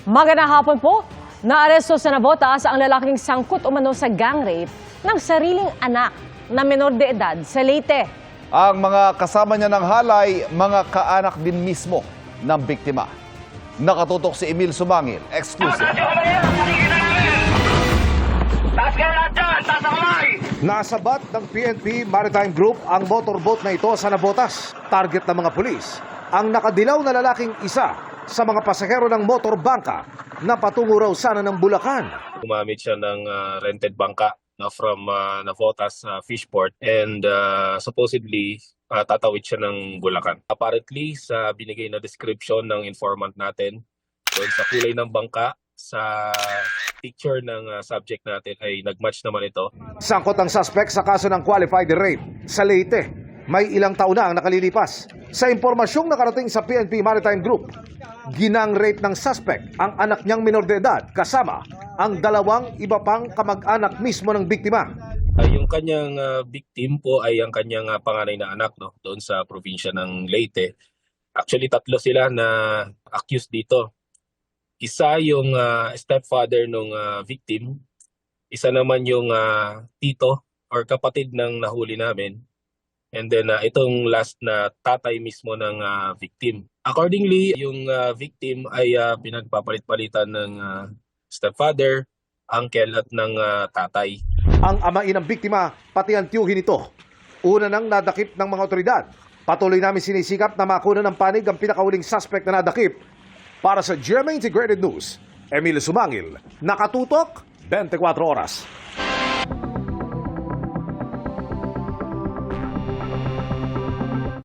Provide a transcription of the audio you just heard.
Magandang hapon po. Naaresto sa Navotas ang lalaking sangkot umano sa gang rape ng sariling anak na menor de edad sa Leyte. Ang mga kasama niya ng halay, mga kaanak din mismo ng biktima. Nakatutok si Emil Sumangil, exclusive. Nasabat ng PNP Maritime Group ang motorboat na ito sa Navotas. Target ng mga pulis, ang nakadilaw na lalaking isa sa mga pasahero ng motorbangka na patungo raw sana ng Bulacan. Gumamit siya ng rented bangka from Navotas Fishport and supposedly tatawid siya ng Bulacan. Apparently, sa binigay na description ng informant natin, doon sa kulay ng bangka, sa picture ng subject natin ay nagmatch naman ito. Sangkot ang suspect sa kaso ng qualified rape sa Leyte. May ilang taon na ang nakalilipas. Sa impormasyong nakarating sa PNP Maritime Group, ginang rape ng suspect ang anak niyang minor de edad kasama ang dalawang iba pang kamag-anak mismo ng biktima. Yung kanyang victim po ay ang kanyang panganay na anak, no, doon sa probinsya ng Leyte. Actually, tatlo sila na accused dito. Isa yung stepfather ng victim, isa naman yung tito or kapatid ng nahuli namin, and then itong last na tatay mismo ng victim. Accordingly, yung victim ay pinagpapalit-palitan ng stepfather, uncle at ng tatay. Ang amain ng biktima, pati ang tiyuhin nito, una nang nadakip ng mga otoridad. Patuloy namin sinisikap na makuna ng panig ang pinakahuling suspect na nadakip. Para sa GMA Integrated News, Emilio Sumangil, nakatutok 24 oras.